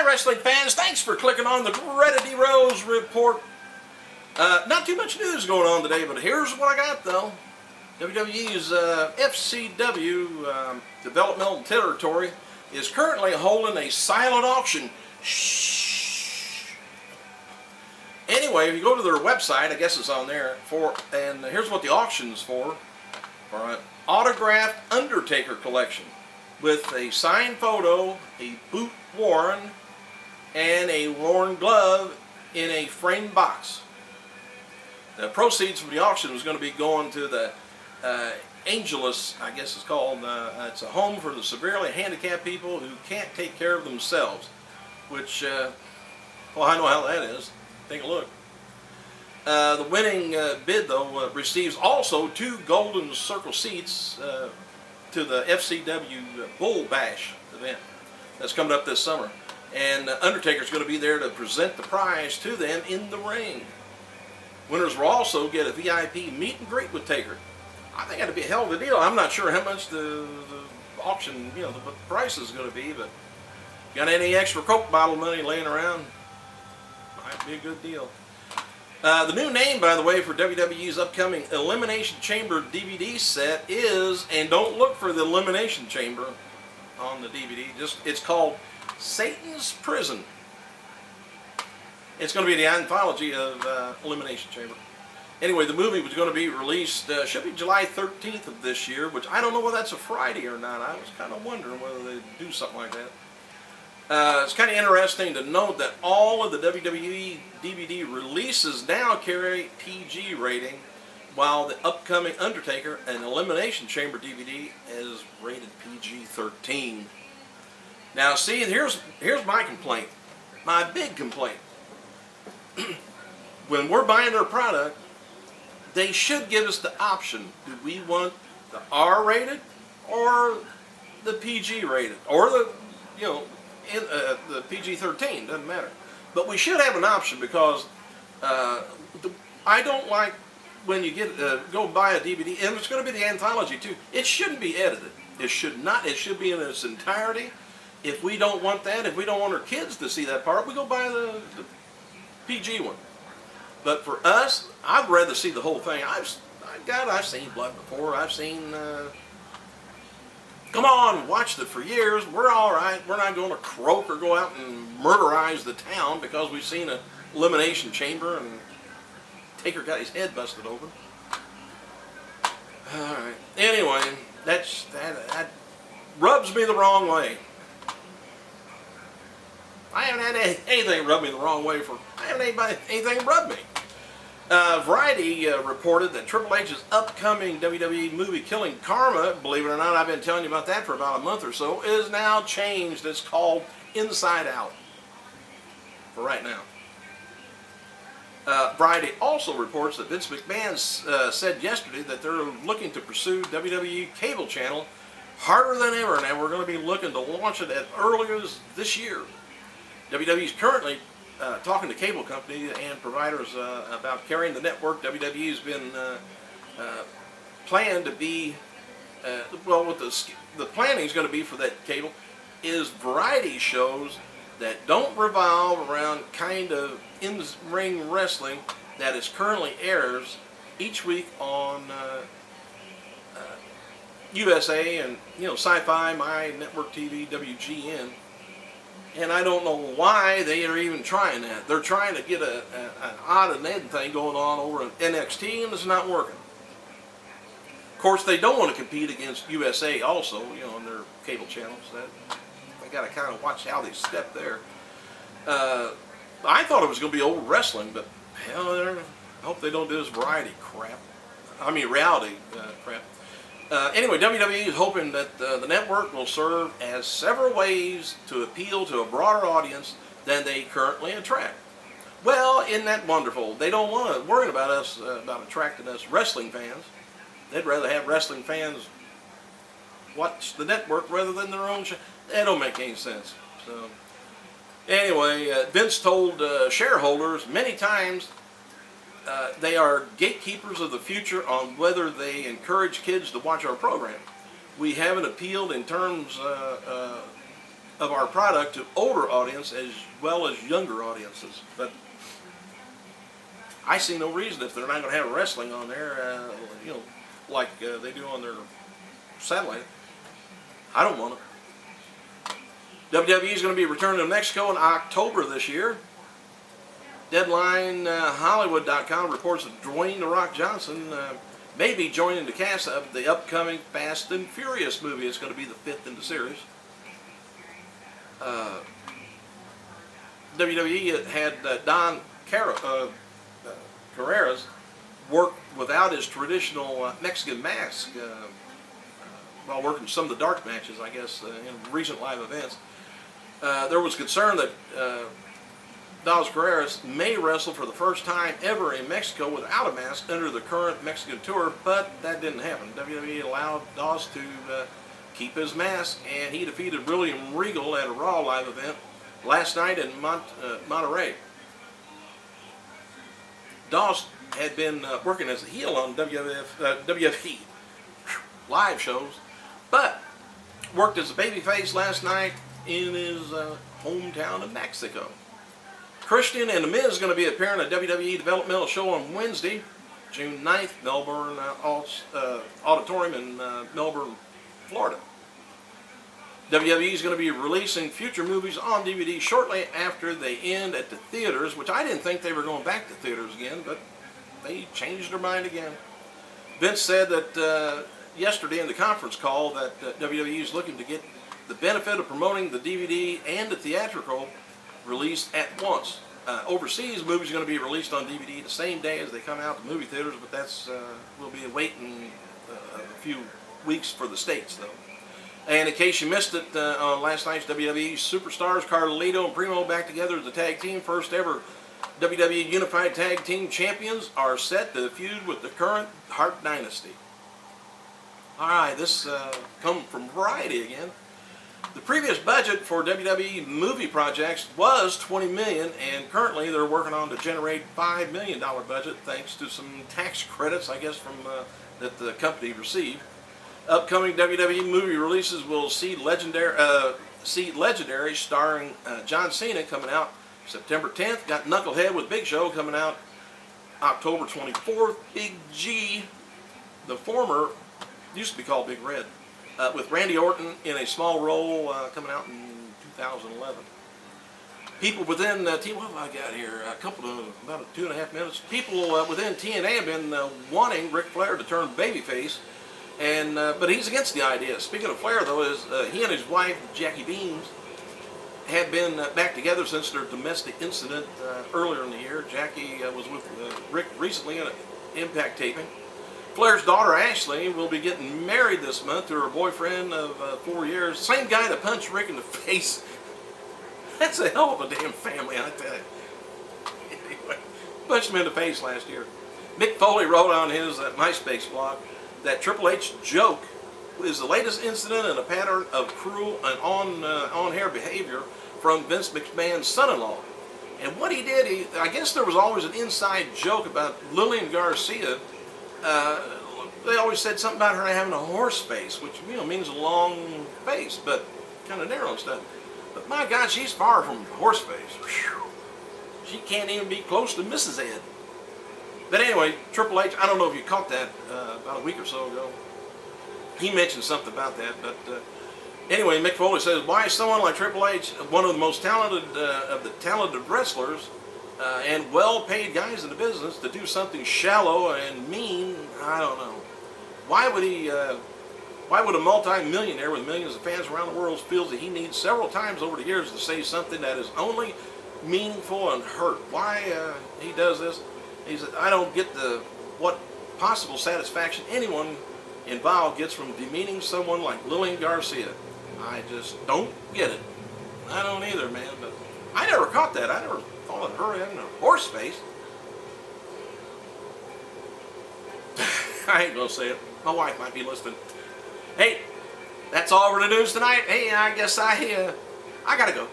wrestling fans, thanks for clicking on the Greta D. Rose Report. Not too much news going on today, but here's what I got though. WWE's FCW Developmental Territory is currently holding a silent auction. Shh. Anyway, if you go to their website, I guess it's on there, and here's what the auction's for an autographed Undertaker collection with a signed photo, a boot worn, and a worn glove in a framed box. The proceeds from the auction was going to be going to the Angelus, I guess it's called. It's a home for the severely handicapped people who can't take care of themselves, which, well, I know how that is. Take a look. The winning bid, though, receives also 2 Golden Circle seats to the FCW Bull Bash event that's coming up this summer. And Undertaker's going to be there to present the prize to them in the ring. Winners will also get a VIP meet and greet with Taker. I think that'd be a hell of a deal. I'm not sure how much the auction, the price is going to be, but got any extra Coke bottle money laying around, might be a good deal. The new name, by the way, for WWE's upcoming Elimination Chamber DVD set is, and don't look for the Elimination Chamber on the DVD, it's called Satan's Prison. It's going to be the anthology of Elimination Chamber. Anyway, the movie was going to be released, should be July 13th of this year, which I don't know whether that's a Friday or not. I was kind of wondering whether they'd do something like that. It's kind of interesting to note that all of the WWE DVD releases now carry PG rating, while the upcoming Undertaker and Elimination Chamber DVD is rated PG-13. Now, see, here's my complaint, my big complaint. When we're buying their product, they should give us the option. Do we want the R-rated or the PG-rated, or the the PG-13? Doesn't matter. But we should have an option, because I don't like when you go buy a DVD, and it's going to be the anthology too. It shouldn't be edited. It should not. It should be in its entirety. If we don't want that, if we don't want our kids to see that part, we go buy the PG one. But for us, I'd rather see the whole thing. I've seen blood before. I've seen. Come on, watched it for years. We're all right. We're not going to croak or go out and murderize the town because we've seen an Elimination Chamber and Taker got his head busted open. All right. Anyway, that rubs me the wrong way. I haven't had anything rub me the wrong way I haven't had anything rub me. Variety reported that Triple H's upcoming WWE movie Killing Karma, believe it or not, I've been telling you about that for about a month or so, is now changed. It's called Inside Out for right now. Variety also reports that Vince McMahon said yesterday that they're looking to pursue WWE cable channel harder than ever. Now we're going to be looking to launch it as early as this year. WWE is currently talking to cable companies and providers about carrying the network. WWE has been planned to be, well, what the planning is going to be for that cable is variety shows that don't revolve around kind of in-ring wrestling that is currently airs each week on USA and Sci-Fi, My Network TV, WGN. And I don't know why they are even trying that. They're trying to get an odd and end thing going on over at NXT, and it's not working. Of course, they don't want to compete against USA also, on their cable channels. They got to kind of watch how they step there. I thought it was going to be old wrestling, but hell, I hope they don't do this variety crap. I mean, reality crap. Anyway, WWE is hoping that the network will serve as several ways to appeal to a broader audience than they currently attract. Well, isn't that wonderful? They don't want to worry about us, about attracting us wrestling fans. They'd rather have wrestling fans watch the network rather than their own show. That don't make any sense. So, anyway, Vince told shareholders many times they are gatekeepers of the future on whether they encourage kids to watch our program. We haven't appealed in terms of our product to older audience as well as younger audiences. But I see no reason if they're not going to have wrestling on there, you know, like they do on their satellite. I don't want it. WWE is going to be returning to Mexico in October this year. Deadline Hollywood.com reports that Dwayne "The Rock" Johnson may be joining the cast of the upcoming Fast and Furious movie. It's going to be the 5th in the series. WWE had Don Carreras work without his traditional Mexican mask while working some of the dark matches, I guess, in recent live events. There was concern that Dos Carreras may wrestle for the first time ever in Mexico without a mask under the current Mexican tour, but that didn't happen. WWE allowed Dos to keep his mask, and he defeated William Regal at a Raw live event last night in Monterrey. Dos had been working as a heel on WWE live shows, but worked as a babyface last night in his hometown of Mexico. Christian and The Miz is going to be appearing at WWE Developmental Show on Wednesday, June 9th, Melbourne Auditorium in Melbourne, Florida. WWE is going to be releasing future movies on DVD shortly after they end at the theaters, which I didn't think they were going back to theaters again, but they changed their mind again. Vince said that yesterday in the conference call that WWE is looking to get the benefit of promoting the DVD and the theatrical released at once. Overseas, movies are going to be released on DVD the same day as they come out to movie theaters, but that's we'll be waiting a few weeks for the States, though. And in case you missed it, on last night's WWE Superstars, Carlito and Primo back together as a tag team. First ever WWE Unified Tag Team Champions are set to feud with the current Hart Dynasty. All right, this comes from Variety again. The previous budget for WWE movie projects was $20 million, and currently they're working on to generate $5 million budget thanks to some tax credits, I guess, from that the company received. Upcoming WWE movie releases will see Legendary starring John Cena coming out September 10th. Got Knucklehead with Big Show coming out October 24th. Big G, the former, used to be called Big Red, with Randy Orton in a small role coming out in 2011. People within what have I got here? About 2.5 minutes. People within TNA have been wanting Ric Flair to turn babyface. But he's against the idea. Speaking of Flair, though, is he and his wife, Jackie Beams, have been back together since their domestic incident earlier in the year. Jackie was with Rick recently in an Impact taping. Flair's daughter, Ashley, will be getting married this month to her boyfriend of 4 years. Same guy that punched Rick in the face. That's a hell of a damn family, I tell you. Anyway, punched him in the face last year. Mick Foley wrote on his MySpace blog that Triple H joke is the latest incident in a pattern of cruel and on-air behavior from Vince McMahon's son-in-law. And what he did, I guess there was always an inside joke about Lillian Garcia. They always said something about her having a horse face, which means a long face, but kind of narrow and stuff. But my God, she's far from horse face. Whew. She can't even be close to Mrs. Ed. But anyway, Triple H, I don't know if you caught that about a week or so ago. He mentioned something about that. But anyway, Mick Foley says, why is someone like Triple H, one of the most talented of the talented wrestlers and well-paid guys in the business, to do something shallow and mean? I don't know. Why would he? Why would a multi-millionaire with millions of fans around the world feel that he needs several times over the years to say something that is only meaningful and hurt? Why he does this? He said, I don't get what possible satisfaction anyone involved gets from demeaning someone like Lillian Garcia. I just don't get it. I don't either, man. But I never caught that. I never thought of her having a horse face. I ain't gonna say it. My wife might be listening. Hey, that's all for the news tonight. Hey, I guess I gotta go.